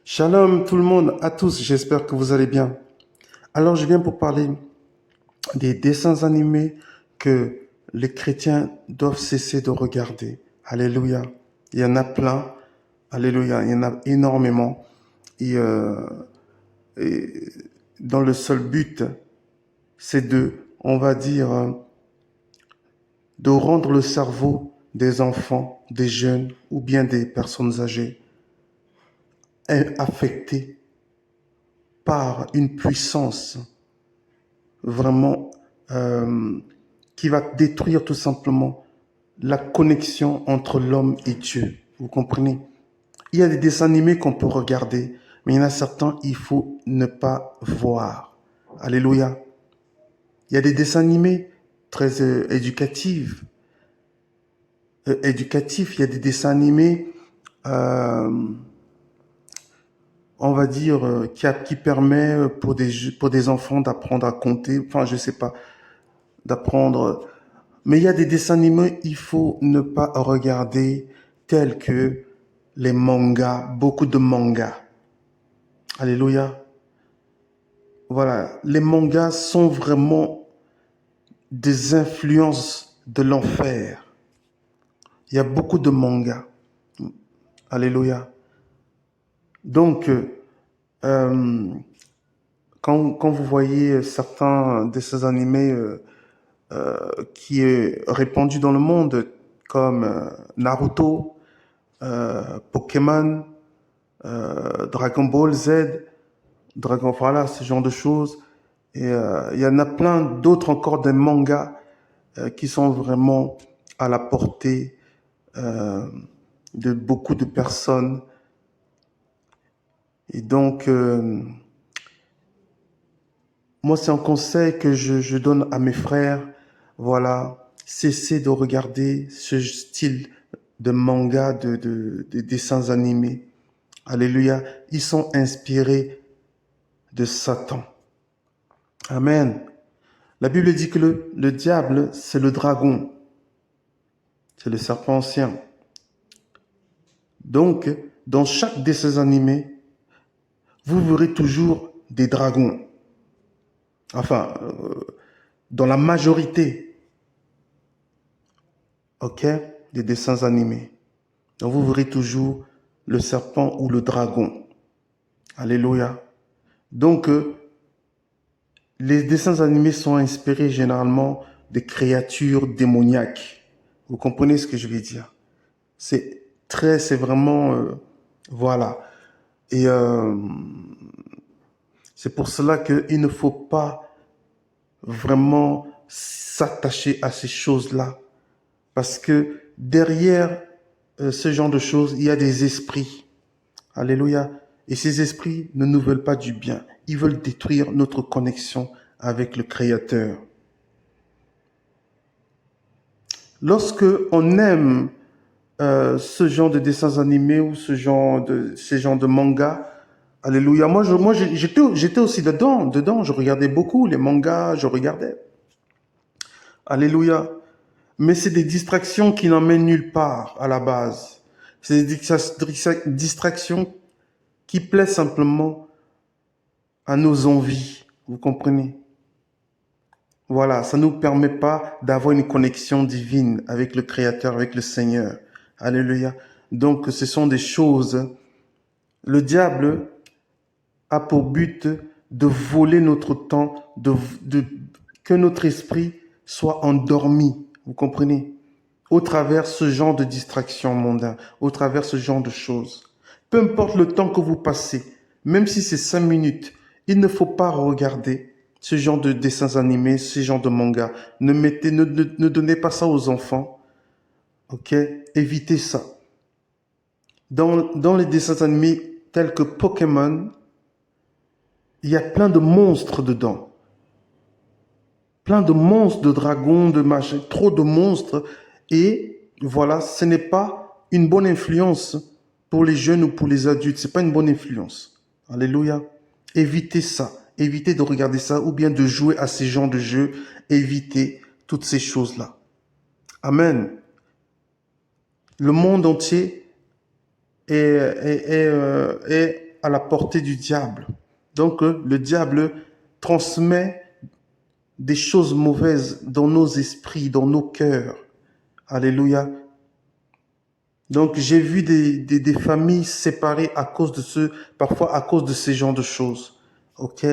Shalom tout le monde, à tous, j'espère que vous allez bien. Alors je viens pour parler des dessins animés que les chrétiens doivent cesser de regarder. Alléluia. Il y en a plein. Alléluia. Il y en a énormément. Et, et dans le seul but, c'est on va dire, de rendre le cerveau des enfants, des jeunes ou bien des personnes âgées affecté par une puissance vraiment qui va détruire tout simplement la connexion entre l'homme et Dieu. Vous comprenez? Il y a des dessins animés qu'on peut regarder, mais il y en a certains, il faut ne pas voir. Alléluia. Il y a des dessins animés très éducatifs. Il y a des dessins animés, euh, on va dire, qui permet pour des enfants d'apprendre à compter. Enfin, je sais pas, d'apprendre. Mais il y a des dessins animés, il faut ne pas regarder tels que les mangas, beaucoup de mangas. Alléluia. Voilà, les mangas sont vraiment des influences de l'enfer. Il y a beaucoup de mangas. Alléluia. Donc, quand vous voyez certains de ces animés qui est répandu dans le monde, comme Naruto, Pokémon, Dragon Ball Z, voilà, ce genre de choses. Et il y en a plein d'autres encore des mangas qui sont vraiment à la portée euh, de beaucoup de personnes. Et donc, moi, c'est un conseil que je donne à mes frères. Voilà, cessez de regarder ce style de manga, de dessins animés. Alléluia. Ils sont inspirés de Satan. Amen. La Bible dit que le diable, c'est le dragon. C'est le serpent ancien. Donc, dans chaque de ces animés, vous verrez toujours des dragons. Enfin, dans la majorité, ok, des dessins animés. Donc, vous verrez toujours le serpent ou le dragon. Alléluia. Donc, les dessins animés sont inspirés généralement de créatures démoniaques. Vous comprenez ce que je veux dire? C'est vraiment, voilà. Et c'est pour cela qu'il ne faut pas vraiment s'attacher à ces choses-là. Parce que derrière ce genre de choses, il y a des esprits. Alléluia. Et ces esprits ne nous veulent pas du bien. Ils veulent détruire notre connexion avec le Créateur. Lorsque on aime ce genre de dessins animés ou ces genres de mangas, alléluia. J'étais aussi dedans. Je regardais beaucoup les mangas, je regardais. Alléluia. Mais c'est des distractions qui n'emmènent nulle part à la base. C'est des distractions qui plaisent simplement à nos envies. Vous comprenez? Voilà, ça ne nous permet pas d'avoir une connexion divine avec le Créateur, avec le Seigneur. Alléluia. Donc, ce sont des choses. Le diable a pour but de voler notre temps, que notre esprit soit endormi. Vous comprenez? Au travers ce genre de distraction mondaine, au travers ce genre de choses. Peu importe le temps que vous passez, même si c'est 5 minutes, il ne faut pas regarder ce genre de dessins animés, ce genre de mangas. Ne donnez pas ça aux enfants. Ok? Évitez ça. Dans les dessins animés tels que Pokémon, il y a plein de monstres dedans. Plein de monstres, de dragons, de machins, trop de monstres. Et voilà, ce n'est pas une bonne influence pour les jeunes ou pour les adultes. C'est pas une bonne influence. Alléluia. Évitez ça. Évitez de regarder ça ou bien de jouer à ces genres de jeux. Évitez toutes ces choses-là. Amen. Le monde entier est à la portée du diable. Donc, le diable transmet des choses mauvaises dans nos esprits, dans nos cœurs. Alléluia. Donc, j'ai vu des familles séparées à cause de parfois à cause de ces genres de choses. OK?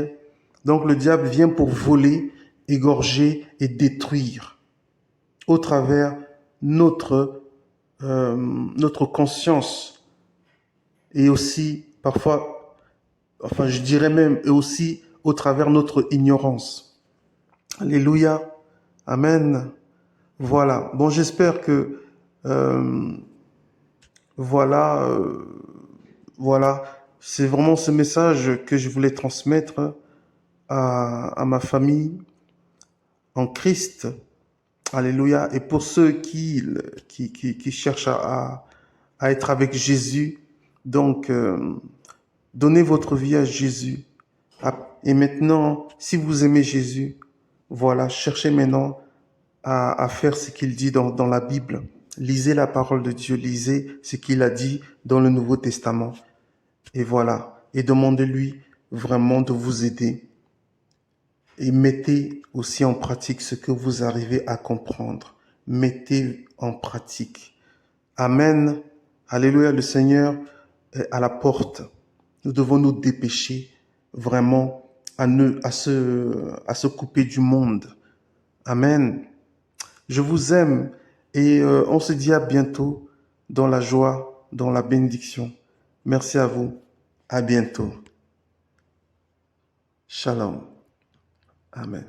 Donc, le diable vient pour voler, égorger et détruire au travers notre conscience et aussi parfois, enfin, je dirais même, et aussi au travers notre ignorance. Alléluia. Amen. Voilà. Bon, j'espère que euh, voilà, voilà, c'est vraiment ce message que je voulais transmettre à ma famille en Christ. Alléluia. Et pour ceux qui cherchent à être avec Jésus, donc donnez votre vie à Jésus. Et maintenant, si vous aimez Jésus, voilà, cherchez maintenant à faire ce qu'il dit dans la Bible. Lisez la parole de Dieu, lisez ce qu'il a dit dans le Nouveau Testament. Et voilà, et demandez-lui vraiment de vous aider. Et mettez aussi en pratique ce que vous arrivez à comprendre. Mettez en pratique. Amen. Alléluia, le Seigneur est à la porte. Nous devons nous dépêcher vraiment à se couper du monde. Amen. Je vous aime et on se dit à bientôt dans la joie, dans la bénédiction. Merci à vous. À bientôt. Shalom. Amen.